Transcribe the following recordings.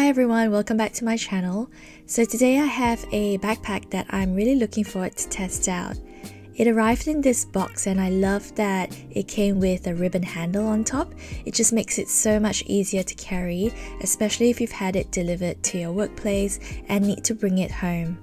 everyone, welcome back to my channel. So today I have a backpack that I'm really looking forward to test out. It arrived in this box and I love that it came with a ribbon handle on top. It just makes it so much easier to carry, especially if you've had it delivered to your workplace and need to bring it home.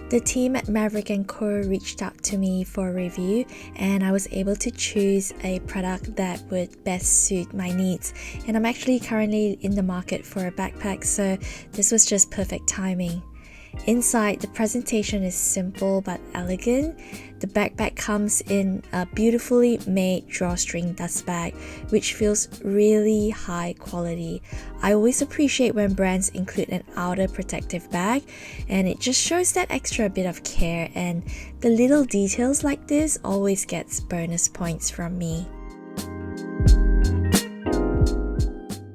The team at Maverick & Co reached out to me for a review and I was able to choose a product that would best suit my needs. And I'm actually currently in the market for a backpack, so this was just perfect timing. Inside, the presentation is simple but elegant. The backpack comes in a beautifully made drawstring dust bag, which feels really high quality. I always appreciate when brands include an outer protective bag, and it just shows that extra bit of care, and the little details like this always gets bonus points from me.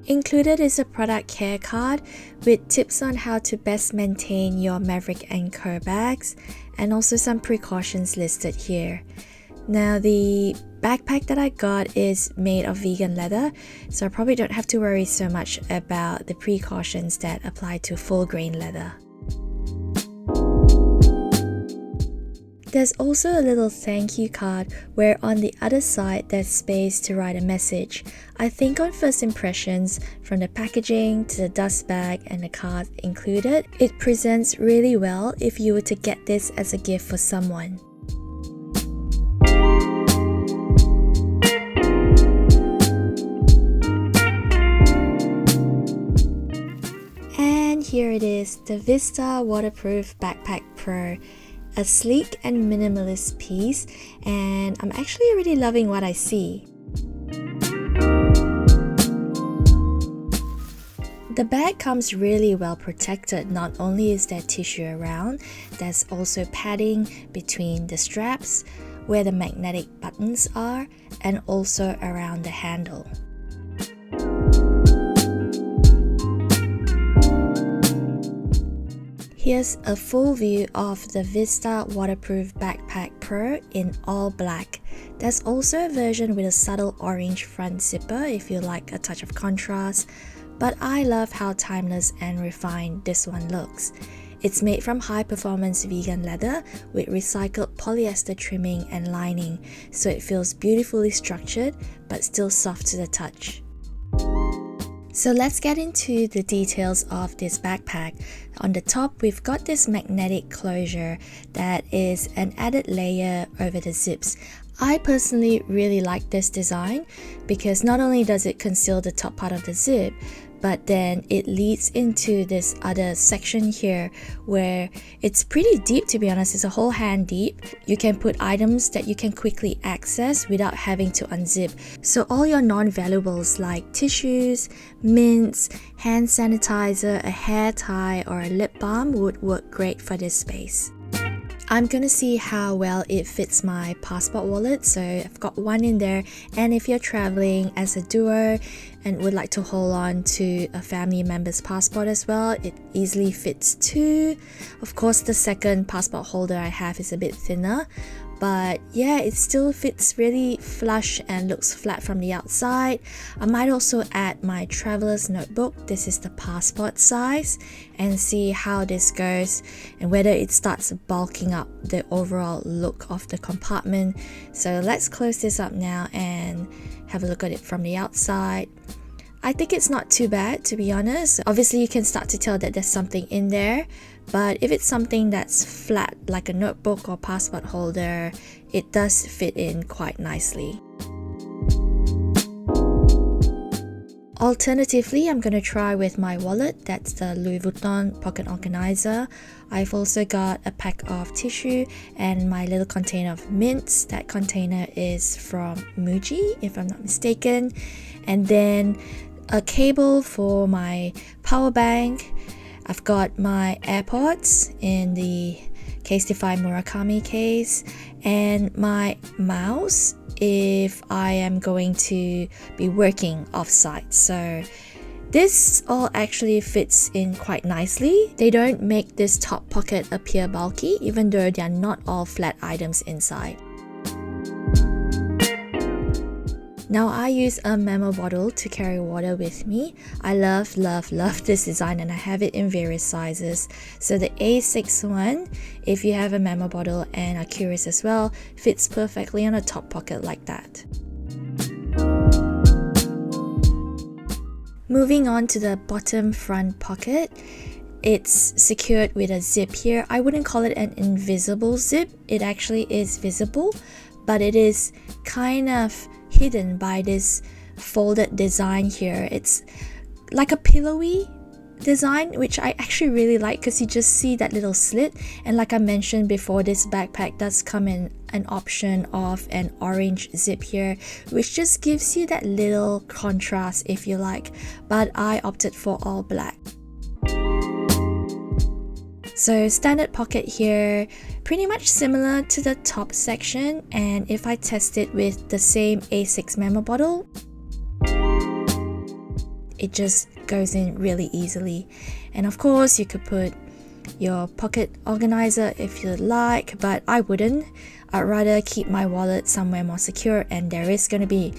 Included is a product care card with tips on how to best maintain your Maverick & Co bags, and also some precautions listed here. Now, the backpack that I got is made of vegan leather, so I probably don't have to worry so much about the precautions that apply to full grain leather. There's also a little thank you card where on the other side there's space to write a message. I think on first impressions, from the packaging to the dust bag and the card included, it presents really well if you were to get this as a gift for someone. And here it is, the Vista Waterproof Backpack Pro. A sleek and minimalist piece, and I'm actually really loving what I see. The bag comes really well protected. Not only is there tissue around, there's also padding between the straps, where the magnetic buttons are, and also around the handle. Here's a full view of the Vista Waterproof Backpack Pro in all black. There's also a version with a subtle orange front zipper if you like a touch of contrast, but I love how timeless and refined this one looks. It's made from high-performance vegan leather with recycled polyester trimming and lining, so it feels beautifully structured but still soft to the touch. So let's get into the details of this backpack. On the top, we've got this magnetic closure that is an added layer over the zips. I personally really like this design because not only does it conceal the top part of the zip, but then it leads into this other section here where it's pretty deep, to be honest. It's a whole hand deep. You can put items that you can quickly access without having to unzip. So all your non-valuables like tissues, mints, hand sanitizer, a hair tie, or a lip balm would work great for this space. I'm gonna see how well it fits my passport wallet, so I've got one in there, and if you're traveling as a duo and would like to hold on to a family member's passport as well, it easily fits too. Of course, the second passport holder I have is a bit thinner, but yeah, it still fits really flush and looks flat from the outside. I might also add my traveler's notebook. This is the passport size, and see how this goes and whether it starts bulking up the overall look of the compartment. So let's close this up now and have a look at it from the outside. I think it's not too bad, to be honest. Obviously, you can start to tell that there's something in there, but if it's something that's flat like a notebook or passport holder, it does fit in quite nicely. Alternatively, I'm going to try with my wallet. That's the Louis Vuitton pocket organizer. I've also got a pack of tissue and my little container of mints. That container is from Muji, if I'm not mistaken. And then a cable for my power bank. I've got my AirPods in the Casetify Murakami case, and my mouse if I am going to be working off-site. So this all actually fits in quite nicely. They don't make this top pocket appear bulky, even though they are not all flat items inside. Now I use a memo bottle to carry water with me. I love this design, and I have it in various sizes. So the A6 one, if you have a memo bottle and are curious as well, fits perfectly on a top pocket like that. Moving on to the bottom front pocket, it's secured with a zip here. I wouldn't call it an invisible zip. It actually is visible, but it is kind of hidden by this folded design here. It's like a pillowy design, which I actually really like because you just see that little slit. And like I mentioned before, this backpack does come in an option of an orange zip here, which just gives you that little contrast if you like, but I opted for all black. So standard pocket here, pretty much similar to the top section, and if I test it with the same A6 memo bottle, it just goes in really easily. And of course you could put your pocket organizer if you'd like, but I wouldn't. I'd rather keep my wallet somewhere more secure, and there is going to be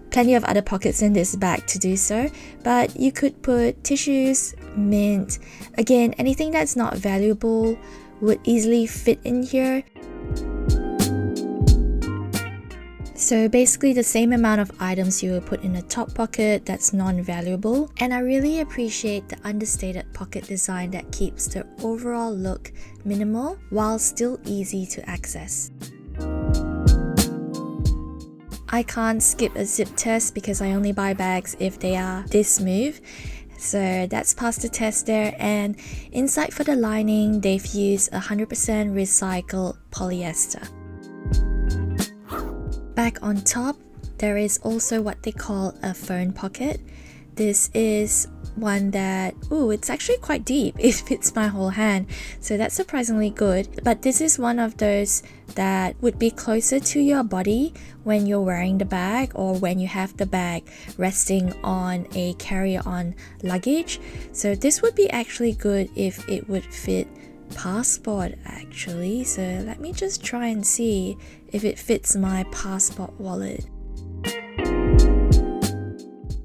plenty of other pockets in this bag to do so, but you could put tissues, mint, again, anything that's not valuable would easily fit in here. So basically the same amount of items you would put in a top pocket that's non-valuable, and I really appreciate the understated pocket design that keeps the overall look minimal while still easy to access. I can't skip a zip test because I only buy bags if they are this smooth. So that's passed the test there, and inside for the lining they've used 100% recycled polyester. Back on top, there is also what they call a phone pocket. This is one that, it's actually quite deep. It fits my whole hand, so that's surprisingly good. But this is one of those that would be closer to your body when you're wearing the bag or when you have the bag resting on a carry-on luggage. So this would be actually good if it would fit passport actually. So let me just try and see if it fits my passport wallet.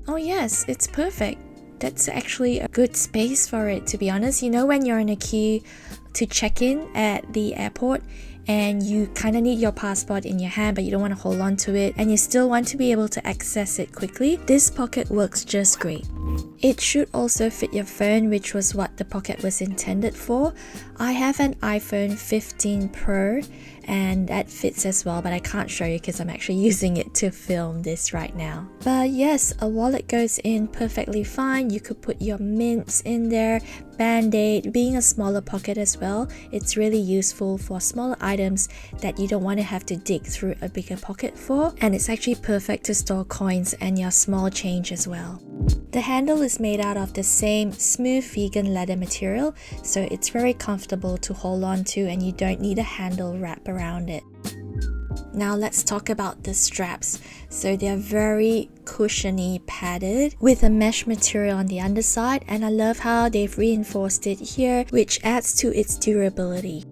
Oh yes, it's perfect. That's actually a good space for it, to be honest. You know, when you're in a queue to check in at the airport and you kind of need your passport in your hand but you don't want to hold on to it and you still want to be able to access it quickly, this pocket works just great. It should also fit your phone, which was what the pocket was intended for. I have an iPhone 15 Pro and that fits as well, but I can't show you because I'm actually using it to film this right now. But yes, a wallet goes in perfectly fine. You could put your mints in there, band-aid. Being a smaller pocket as well, it's really useful for smaller items that you don't want to have to dig through a bigger pocket for, and it's actually perfect to store coins and your small change as well. The handle is made out of the same smooth vegan leather material, so it's very comfortable to hold on to and you don't need a handle wrap around it. Now let's talk about the straps. So they're very cushiony, padded with a mesh material on the underside, and I love how they've reinforced it here, which adds to its durability.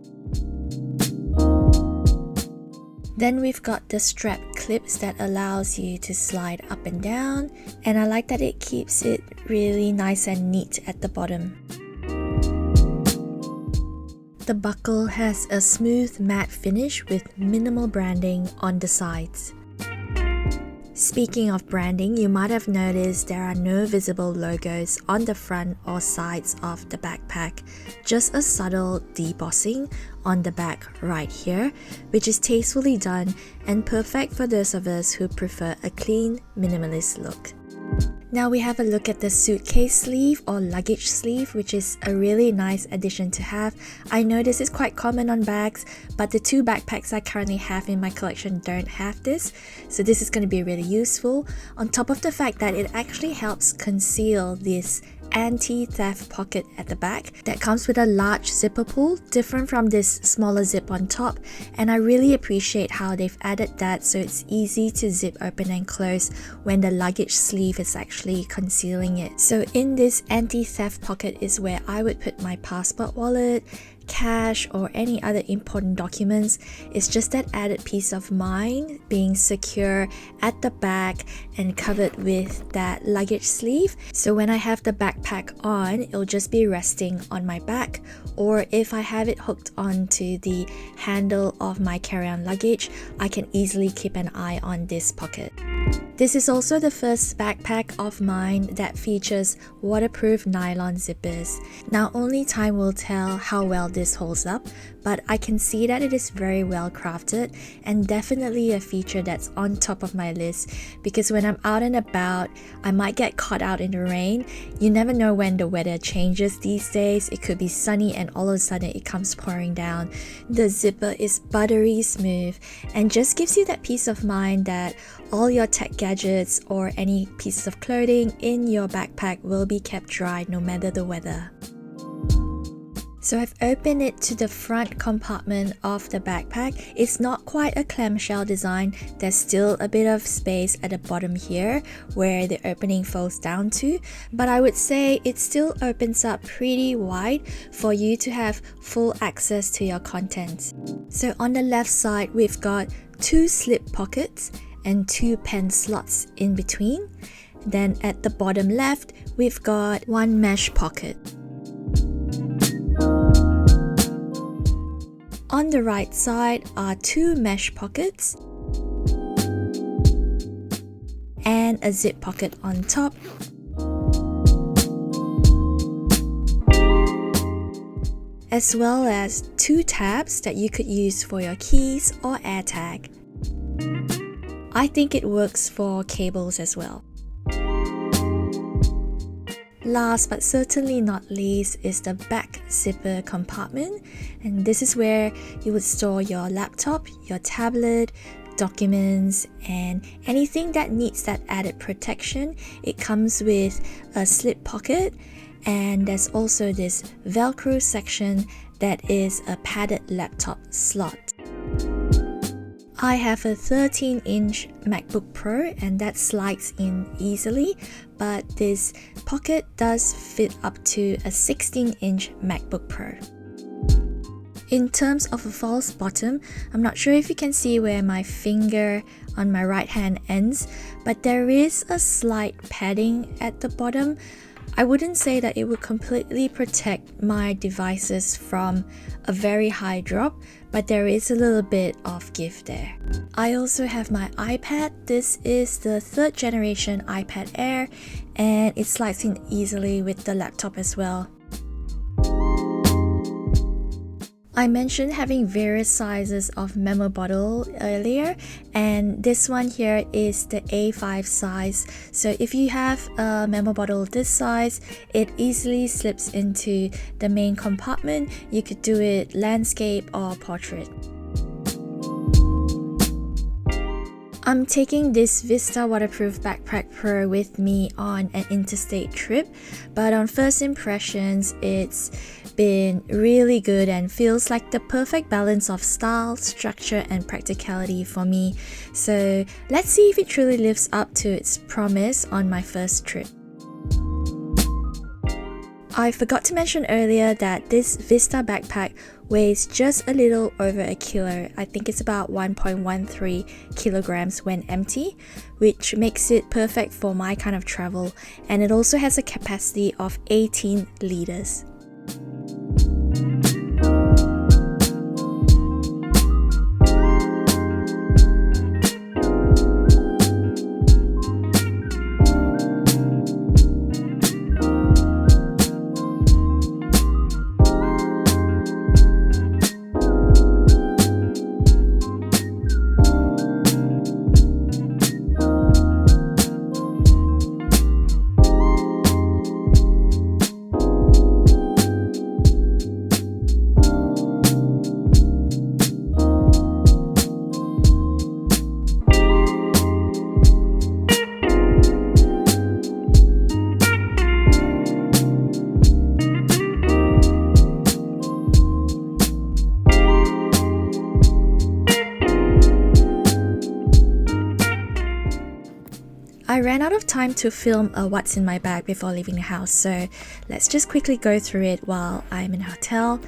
Then we've got the strap clips that allows you to slide up and down, and I like that it keeps it really nice and neat at the bottom. The buckle has a smooth matte finish with minimal branding on the sides. Speaking of branding, you might have noticed there are no visible logos on the front or sides of the backpack, just a subtle debossing on the back right here, which is tastefully done and perfect for those of us who prefer a clean, minimalist look. Now we have a look at the suitcase sleeve or luggage sleeve, which is a really nice addition to have. I know this is quite common on bags, but the two backpacks I currently have in my collection don't have this, so this is going to be really useful, on top of the fact that it actually helps conceal this anti-theft pocket at the back that comes with a large zipper pull, different from this smaller zip on top, and I really appreciate how they've added that so it's easy to zip open and close when the luggage sleeve is actually concealing it. So in this anti-theft pocket is where I would put my passport wallet, cash, or any other important documents. It's just that added peace of mind being secure at the back and covered with that luggage sleeve. So when I have the backpack on, it'll just be resting on my back, or if I have it hooked onto the handle of my carry-on luggage, I can easily keep an eye on this pocket. This is also the first backpack of mine that features waterproof nylon zippers. Now only time will tell how well this holds up, but I can see that it is very well crafted and definitely a feature that's on top of my list, because when I'm out and about, I might get caught out in the rain. You never know when the weather changes these days. It could be sunny and all of a sudden it comes pouring down. The zipper is buttery smooth and just gives you that peace of mind that all your tech gadgets or any pieces of clothing in your backpack will be kept dry no matter the weather. So I've opened it to the front compartment of the backpack. It's not quite a clamshell design. There's still a bit of space at the bottom here where the opening folds down to, but I would say it still opens up pretty wide for you to have full access to your contents. So on the left side, we've got 2 slip pockets and 2 pen slots in between. Then at the bottom left, we've got 1 mesh pocket. On the right side are 2 mesh pockets and a zip pocket on top. As well as 2 tabs that you could use for your keys or AirTag. I think it works for cables as well. Last but certainly not least is the back zipper compartment, and this is where you would store your laptop, your tablet, documents, and anything that needs that added protection. It comes with a slip pocket, and there's also this Velcro section that is a padded laptop slot. I have a 13-inch MacBook Pro and that slides in easily, but this pocket does fit up to a 16-inch MacBook Pro. In terms of a false bottom, I'm not sure if you can see where my finger on my right hand ends, but there is a slight padding at the bottom. I wouldn't say that it would completely protect my devices from a very high drop, but there is a little bit of give there. I also have my iPad. This is the 3rd generation iPad Air and it slides in easily with the laptop as well. I mentioned having various sizes of memo bottle earlier, and this one here is the A5 size. So if you have a memo bottle this size, it easily slips into the main compartment. You could do it landscape or portrait. I'm taking this Vista Waterproof Backpack Pro with me on an interstate trip, but on first impressions, it's been really good and feels like the perfect balance of style, structure, and practicality for me. So let's see if it truly lives up to its promise on my first trip. I forgot to mention earlier that this Vista backpack weighs just a little over a kilo. I think it's about 1.13 kilograms when empty, which makes it perfect for my kind of travel, and it also has a capacity of 18 liters. I ran out of time to film a what's in my bag before leaving the house, so let's just quickly go through it while I'm in a hotel.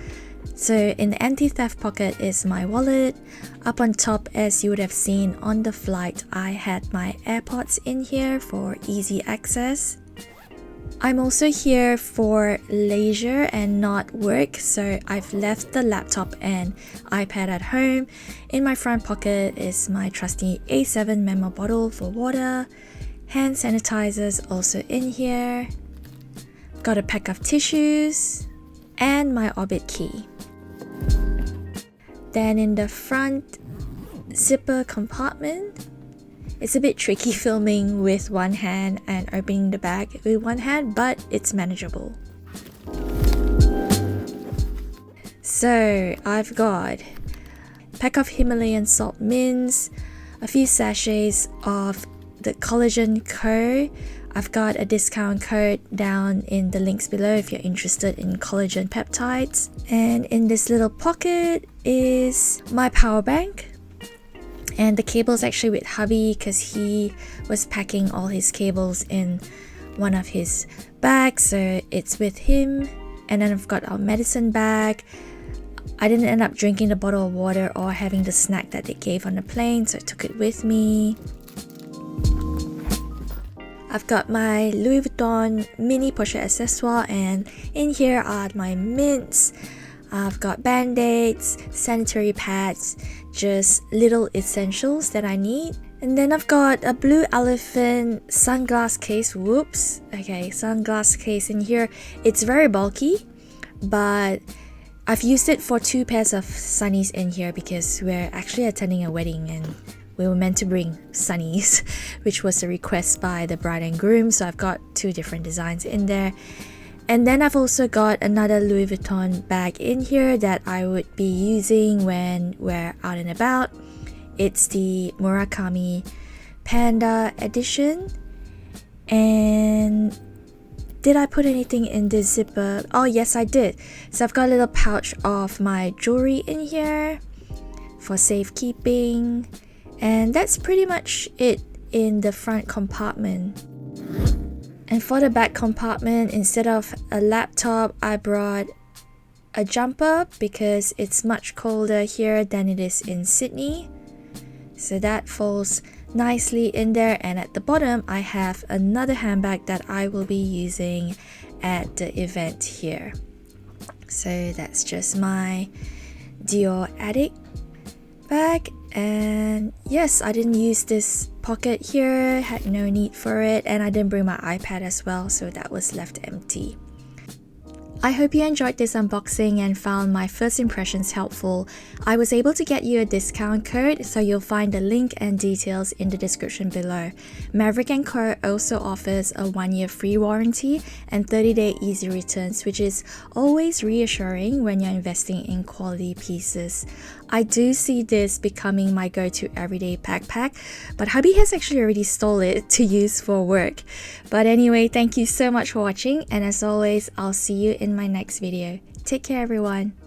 So in the anti-theft pocket is my wallet. Up on top, as you would have seen on the flight, I had my AirPods in here for easy access. I'm also here for leisure and not work, so I've left the laptop and iPad at home. In my front pocket is my trusty A7 memo bottle for water. Hand sanitizers also in here. Got a pack of tissues and my Orbit key. Then in the front zipper compartment, it's a bit tricky filming with one hand and opening the bag with one hand, but it's manageable. So I've got a pack of Himalayan salt mints, a few sachets of the Collagen Co. I've got a discount code down in the links below if you're interested in collagen peptides. And in this little pocket is my power bank. And the cable is actually with hubby because he was packing all his cables in one of his bags, so it's with him. And then I've got our medicine bag. I didn't end up drinking the bottle of water or having the snack that they gave on the plane, so I took it with me. I've got my Louis Vuitton mini pochette accessoire, and in here are my mints. I've got band-aids, sanitary pads, just little essentials that I need. And then I've got a blue elephant sunglass case. Whoops. Okay, sunglass case in here. It's very bulky, but I've used it for 2 pairs of sunnies in here because we're actually attending a wedding and we were meant to bring sunnies, which was a request by the bride and groom. So I've got 2 different designs in there. And then I've also got another Louis Vuitton bag in here that I would be using when we're out and about. It's the Murakami Panda edition. And did I put anything in this zipper? Oh yes, I did. So I've got a little pouch of my jewelry in here for safekeeping. And that's pretty much it in the front compartment. And for the back compartment, instead of a laptop, I brought a jumper because it's much colder here than it is in Sydney. So that falls nicely in there. And at the bottom, I have another handbag that I will be using at the event here. So that's just my Dior Addict bag. And yes, I didn't use this pocket here, had no need for it, and I didn't bring my iPad as well, so that was left empty. I hope you enjoyed this unboxing and found my first impressions helpful. I was able to get you a discount code, so you'll find the link and details in the description below. Maverick & Co. also offers a 1-year free warranty and 30-day easy returns, which is always reassuring when you're investing in quality pieces. I do see this becoming my go-to everyday backpack, but hubby has actually already stole it to use for work. But anyway, thank you so much for watching, and as always, I'll see you in my next video. Take care everyone.